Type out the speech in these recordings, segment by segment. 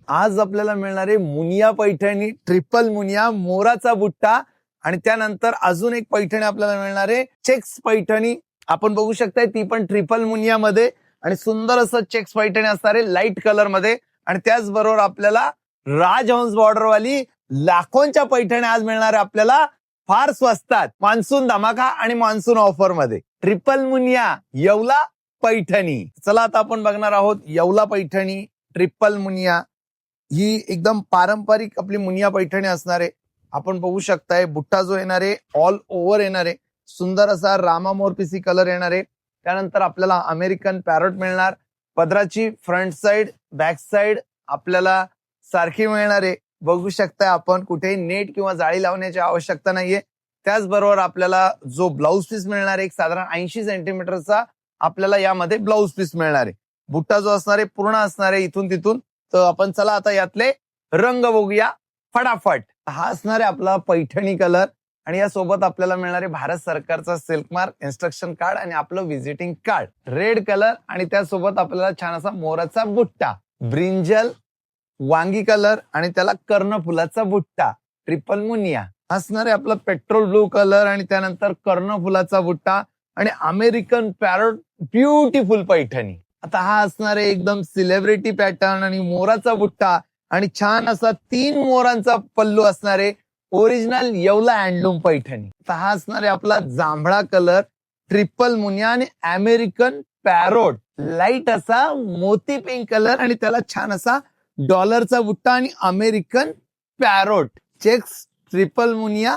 आज आपल्याला मिळणार आहे मुनिया पैठणी, ट्रिपल मुनिया, मोराचा बुट्टा आणि त्यानंतर अजून एक पैठणी आपल्याला मिळणार आहे चेक्स पैठणी. आपण बघू शकताय ती पण ट्रिपल मुनिया मध्ये आणि सुंदर असं चेक्स पैठणी असणार आहे लाईट कलर मध्ये. आणि त्याचबरोबर आपल्याला राजहंस बॉर्डर वाली लाखोंच्या पैठणी आज मिळणार आहे आपल्याला फार स्वस्तात, मान्सून धमाका आणि मान्सून ऑफर मध्ये. ट्रिपल मुनिया येवला पैठणी. चला आता आपण बघणार आहोत येवला पैठणी ट्रिपल मुनिया. ही एकदम पारंपरिक आपली मुनिया पैठणी असणार आहे. आपण बघू शकताय बुट्टा जो येणार आहे ऑल ओव्हर येणार आहे, सुंदर असा रामा मोरपिसी कलर येणार आहे. त्यानंतर आपल्याला अमेरिकन पॅरोट मिळणार. पदराची फ्रंट साइड बॅक साइड आपल्याला सारखी मिळणार आहे. बघू शकताय आपण कुठेही नेट किंवा जाळी लावण्याची आवश्यकता नाहीये. त्याचबरोबर आपल्याला जो ब्लाऊज पीस मिळणार आहे एक साधारण 80 सेंटीमीटरचा आपल्याला यामध्ये ब्लाऊज पीस मिळणार आहे. बुट्टा जो असणार आहे पूर्ण असणार आहे इथून तिथून. तर आपण चला आता यातले रंग बघूया फटाफट. हा असणार आहे आपला पैठणी कलर आणि यासोबत आपल्याला मिळणार आहे भारत सरकारचा सिल्क मार्क इन्स्ट्रक्शन कार्ड आणि आपलं व्हिजिटिंग कार्ड. रेड कलर आणि त्यासोबत आपल्याला छान असा मोराचा बुट्टा, ब्रिंजल वांगी कलर आणि त्याला कर्णफुलाचा बुट्टा. ट्रिपल मुनिया असणार आहे आपला पेट्रोल ब्लू कलर आणि त्यानंतर कर्णफुलाचा बुट्टा आणि अमेरिकन पॅरोट ब्युटिफुल पैठणी. आता हा असणार आहे एकदम सेलिब्रिटी पॅटर्न आणि मोराचा बुट्टा आणि छान असा 3 मोरांचा पल्लू असणार आहे ओरिजिनल येवला हँडलूम पैठणी. आता हा असणार आहे आपला जांभळा कलर ट्रिपल मुनिया आणि अमेरिकन पॅरोट लाईट असा मोती पिंक कलर आणि त्याला छान असा डॉलरचा बुट्टा आणि अमेरिकन पॅरोट चेक्स ट्रिपल मुनिया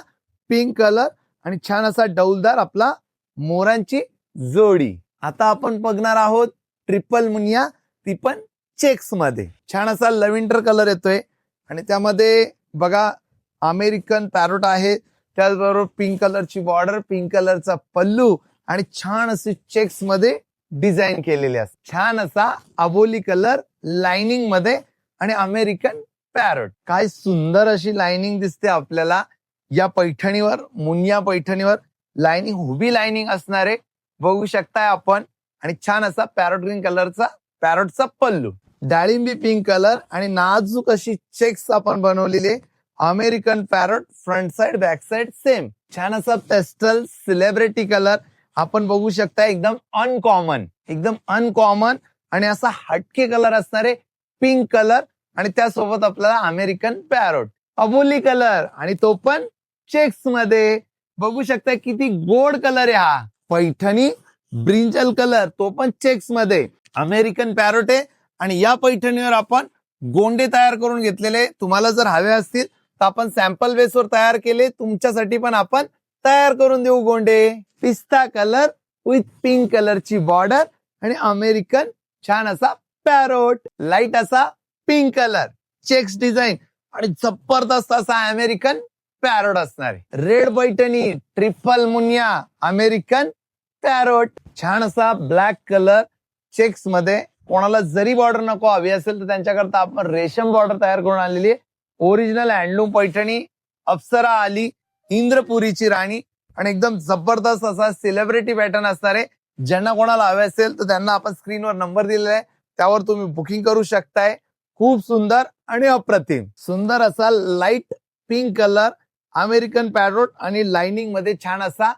पिंक कलर आणि छान असा डौलदार आपला मोरांची जोडी. आता आपण बघणार आहोत ट्रिपल मुनिया, ती पण चेक्स मध्ये. छान असा लव्हेंडर कलर येतोय आणि त्यामध्ये बघा अमेरिकन पॅरोट आहे, त्याचबरोबर पिंक कलरची बॉर्डर, पिंक कलरचा पल्लू आणि छान असे चेक्स मध्ये डिझाईन केलेले असते. छान असा अबोली कलर लाइनिंग मध्ये आणि अमेरिकन पॅरोट. काय सुंदर अशी लाइनिंग दिसते आपल्याला या पैठणीवर. मुनिया पैठणीवर लाइनिंग उभी लाइनिंग असणार आहे बघू शकताय आपण. आणि छान असा पॅरोट ग्रीन कलरचा पॅरोटचा पल्लू, डाळिंबी पिंक कलर आणि नाजूक अशी चेक्स आपण बनवलेली. American parrot front side back side same. छान असा पेस्टल सेलिब्रिटी कलर आपण बघू शकता, एकदम अनकॉमन आणि असा हटके कलर असणारे पिंक कलर आणि त्यासोबत आपल्याला अमेरिकन पॅरोट अबोली कलर आणि तो पण चेक्स मध्ये. बघू शकता किती गोड कलर आहे हा. पैठणी ब्रिंजल कलर तो पण चेक्स मध्ये. अमेरिकन पॅरोट आहे आणि या पैठणीवर आपण गोंडे तयार करून घेतलेले. तुम्हाला जर हवे असतील तर आपण सॅम्पल बेसवर तयार केले, तुमच्यासाठी पण आपण तयार करून देऊ गोंडे. पिस्ता कलर विथ पिंक कलरची बॉर्डर आणि अमेरिकन छान असा पॅरोट, लाईट असा पिंक कलर, चेक्स डिझाईन आणि जबरदस्त असा अमेरिकन पॅरोट असणार आहे. Red Paithani triple Muniya American parrot. छान असा ब्लॅक कलर चेक्स मध्ये. कोणाला जरी बॉर्डर नको हवी असेल तर त्यांच्याकरता आपण रेशम बॉर्डर तयार करून आणलेली आहे. Original handloom Paithani. अप्सरा आली, इंद्रपुरीची राणी आणि एकदम जबरदस्त असा सेलिब्रिटी पॅटर्न असणार आहे. ज्यांना कोणाला हवे असेल तर त्यांना आपण स्क्रीनवर नंबर दिलेला आहे, त्यावर तुम्ही बुकिंग करू शकताय. खूप सुंदर आणि अप्रतिम सुंदर असा light pink colour American parrot आणि लाइनिंग मध्ये छान असा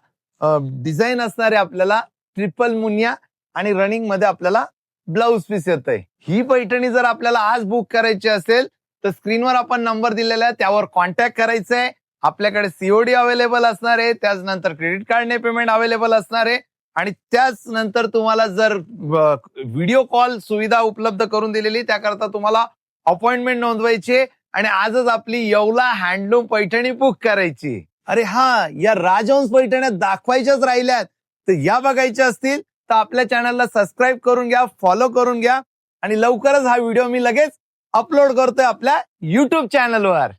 डिझाईन असणारे आपल्याला ट्रिपल मुनिया आणि रनिंग मध्ये आपल्याला ब्लाऊज पीस येतंय. ही पैठणी जर आपल्याला आज बुक करायची असेल तर स्क्रीनवर आपण नंबर दिलेला आहे, त्यावर कॉन्टॅक्ट करायचा आहे. आपल्याकडे सीओडी अवेलेबल असणार आहे, त्याचनंतर क्रेडिट कार्डने पेमेंट अवेलेबल असणार आहे आणि त्याच नंतर तुम्हाला जर व्हिडिओ कॉल सुविधा उपलब्ध करून दिलेली, त्याकरता तुम्हाला अपॉइंटमेंट नोंदवायची आणि आजच आपली येवला हँडलूम पैठणी बुक करायची. अरे हा, या राजहंस पैठण्या दाखवायच्याच राहिल्यात, तर या बघायच्या असतील तर आपल्या चॅनलला सबस्क्राईब करून घ्या, फॉलो करून घ्या आणि लवकरच हा व्हिडिओ मी लगेच अपलोड करतोय आपल्या युट्यूब चॅनलवर.